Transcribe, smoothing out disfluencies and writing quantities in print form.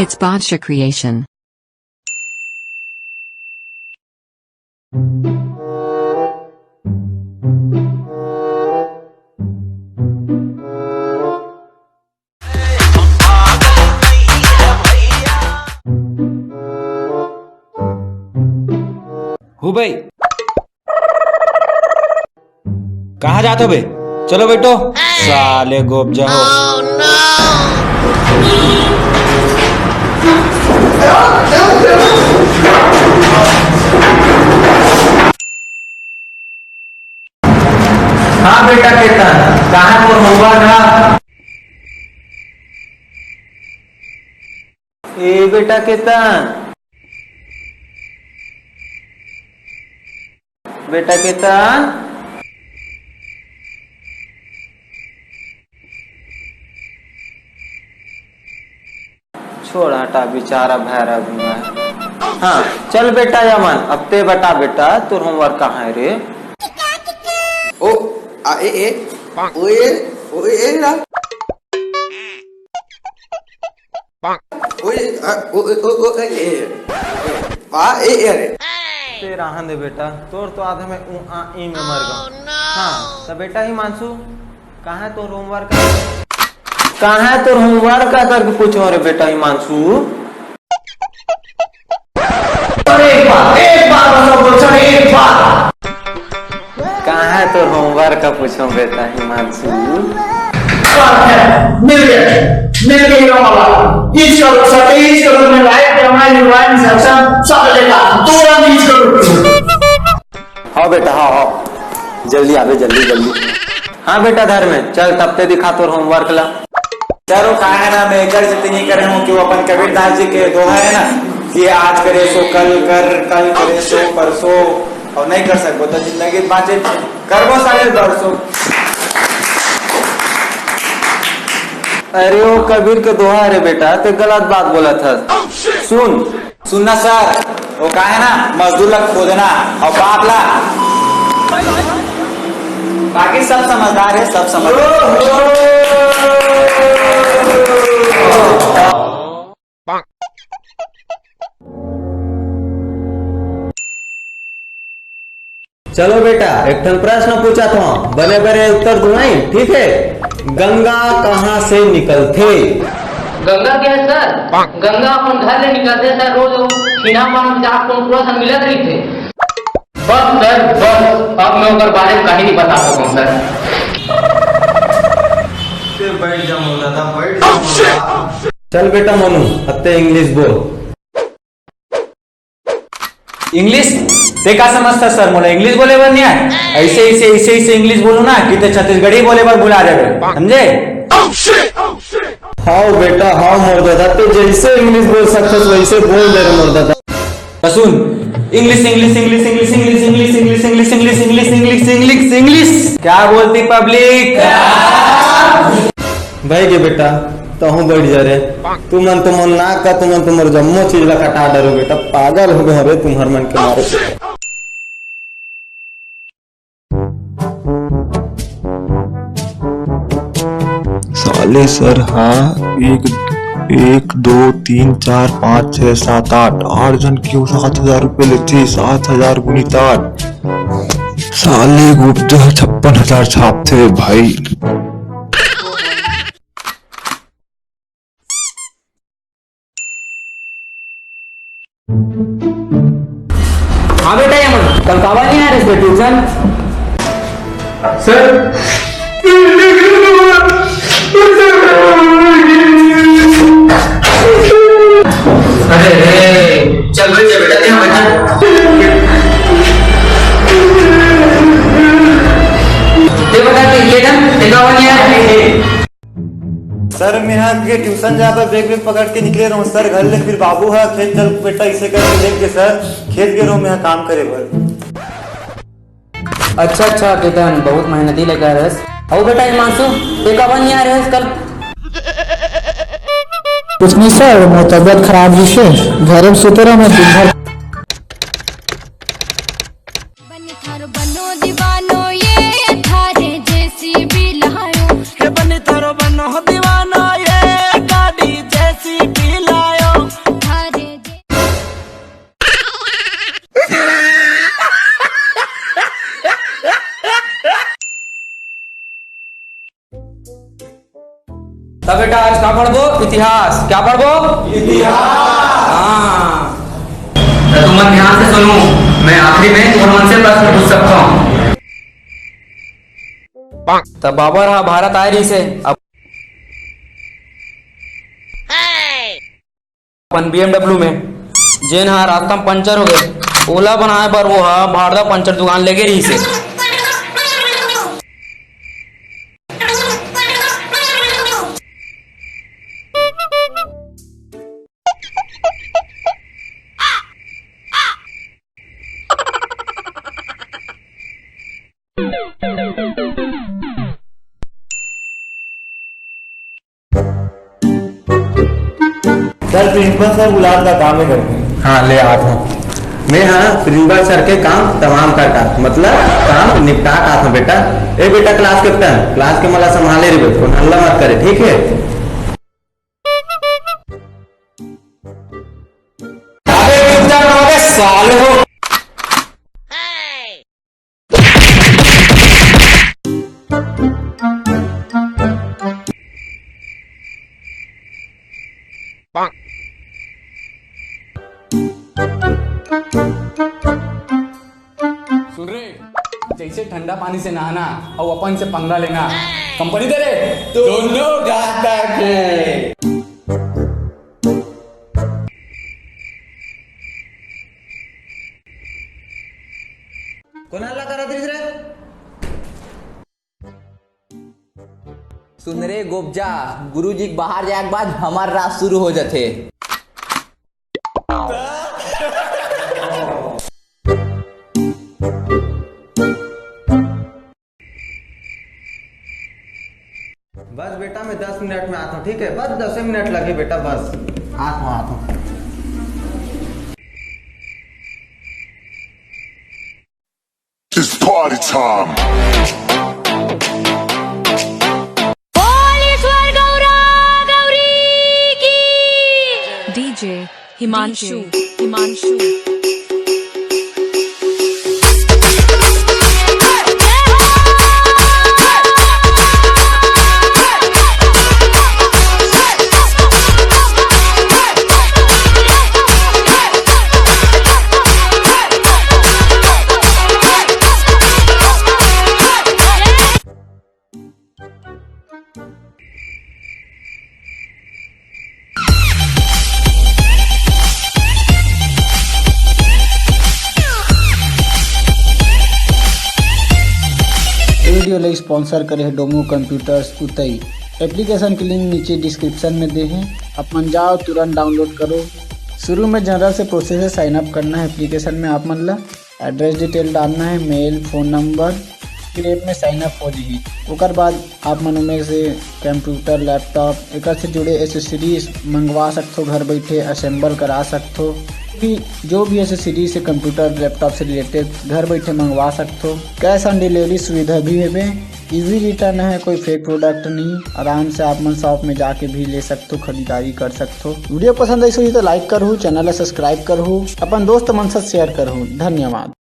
It's Badsha creation. हो भाई, कहाँ जाते हो बे? चलो बैठो। साले गोप जाओ। हाँ बेटा केतन, कहाँ तो होमवर्क ना? ए बेटा केतन, बेटा केतन, छोड़ हटा, बेचारा भैरा भी है। हाँ चल बेटा यमन, अब ते बता बेटा तोर होमवर्क कहाँ है रे? ओ आ ए ओए ओए ना ओए ओ ए आ ए अरे ते रहन दे बेटा, तोर तो आधे में ऊ आ ई में मर गया। हाँ तो बेटा ही मानसू, कहाँ है तोर होमवर्क? कहाँ है तोर होमवर्क का करके पूछो रे बेटा ही मानसू। एक बार बोलो, एक बार। कहाँ है तोर होमवर्क का पूछो बेटा ही मानसू। मिल गया वाला। इस करो में लाइट हमारी डिवाइन सेक्शन सब लेगा। पूरा नीच करो। हाँ बेटा हाँ, जल्दी आवे, जल्दी। हाँ बेटा धर्म चल, तब ते दिखा तोर होमवर्क ला। चारों कहा है ना, मैं कर जितनी नहीं कर रहा हूँ कि वो अपन कबीरदास जी के दोहा है ना कि आज करे सो कल कर, कल करे सो परसों, और नहीं कर सको तो जिंदगी बाँचे करबो सारे बरसों। अरे वो कबीर के दोहा रे बेटा, ते गलत बात बोला था। सुनना सर, वो कहा है ना मजदूर ला खोदना और बाप ला, बाकी सब समझदार है, सब समझदार। चलो बेटा एक ठन प्रश्न पूछा था, बने बने उत्तर दुआई, ठीक है? गंगा कहाँ से निकलते? गंगा क्या है सर? गंगा अपन घर से निकलते सर, रोज खीना पानी चार पूरा सन मिलत रही थे। बस सर बस, अब मैं उनके बारे में कहीं नहीं बता सकूं सर। बैठ जा मौलाना, बैठ जा। चल बेटा मोनू, अब ते इंग्लिश बोल। इंग्लिश ते का समझता सर? मोला इंग्लिश बोले बर नहीं है, ऐसे इंग्लिश बोलो ना कि ते छत्तीसगढ़ी बोले बर बुला जाए, समझे? हाँ बेटा हाँ मोरदादा, ते जैसे इंग्लिश बोल सकते वैसे बोल दे रे मोरदादा। सुन, English English English English English English English English English English English English English क्या बोलती पब्लिक? भाई के बेटा तो हूँ बैठ जा रे, तुम मन ना का तुम्हार जम्मो चीज ला कटा डरो बेटा, पागल हो गए रे तुम्हार मन के मारे। साले सर हाँ, एक 2 3 4 5 6 7 8 जन क्यों 7,000 रुपए लेते? 7,000 गुणित 8, साले गुप्त 56,000 छापते भाई। हाँ बेटा यमन, कल काबा नहीं आ रहे ट्यूशन? सर अरे चल भाई बेटा ध्यान बचा। ते बता ये ना ते काबा नहीं आ रहे। सर मैं यहाँ के ट्यूशन जहाँ पर बैग पकड़ के निकले रहा हूँ सर घर ले, फिर बाबू है खेत चल बेटा इसे करके देख के सर खेत गे रहा हूँ मैं काम करे भर। अच्छा केतन बहुत मेहनती लगा रहे। और बेटा हिमांशु ते कब नहीं आ रहे कल? कुछ नहीं सर, मैं तबियत खराब जी से घर में सोते रहा, मैं दिन भर। बनो दीवानो ये थारे जैसी भी लायो, बनी थारो बनो दीवाना ये गाड़ी जैसी भी लायो। तब बेटा आज क्या पढ़ दो? इतिहास। क्या पढ़ दो? इतिहास। हाँ तो तुम मन ध्यान से सुनो, मैं आखिरी में तुम्हारे मन से प्रश्न पूछ सकता हूँ। तब बाबर हाँ भारत आए रही से अब अपन BMW में जेन हाँ रास्ता में पंचर हो गए, ओला बनाए पर वो हाँ भारदा पंचर दुकान लेके रही से। सर प्रिंसिपल सर बुलाने का काम है करके। हाँ ले आता हूँ मैं। हाँ प्रिंसिपल सर के काम तमाम करता, मतलब काम निपटा का था बेटा। ए बेटा क्लास कैप्टन, क्लास के मला संभाले रे बेटा, हल्ला मत करे ठीक है। अबे चुपचाप रहोगे साले हो। सुन रहे, जैसे ठंडा पानी से नहाना और अपन से पंगा लेना, कंपनी दे रहे दोनों घातक है। कौन हल्ला करा रे? सुन रे गोपजा, गुरुजी के बाहर जाए के बाद हमार रात शुरू हो जाते। बस बेटा मैं 10 मिनट में आता हूँ ठीक है, बस 10 मिनट लगे बेटा, बस आता हूँ। It's party time. DJ Himanshu video ले स्पॉन्सर करे है डोमो कंप्यूटर्स उतई। एप्लीकेशन के लिंक नीचे डिस्क्रिप्शन में दे हैं, अपन जाओ तुरंत डाउनलोड करो। शुरू में जनरल से प्रोसेस है, साइन अप करना है एप्लीकेशन में। आप मन ला एड्रेस डिटेल डालना है, मेल फ़ोन नंबर, फिर ऐप में साइन अप हो जाएगी। ओकर बाद आप मन में से कंप्यूटर लैपटॉप एक से जुड़े एसेसरीज मंगवा सकते हो, घर बैठे असेंबल करा सकते हो। जो भी एसेसरीज से कंप्यूटर लैपटॉप से रिलेटेड घर बैठे मंगवा सकते हो। कैश ऑन डिलीवरी सुविधा भी है, इजी रिटर्न है, कोई फेक प्रोडक्ट नहीं। आराम से आप मन शॉप में जाके भी ले सकते हो, खरीदारी कर सकते हो। वीडियो पसंद आई तो लाइक करूँ, चैनल सब्सक्राइब करूँ, अपन दोस्त मन से शेयर करूँ। धन्यवाद।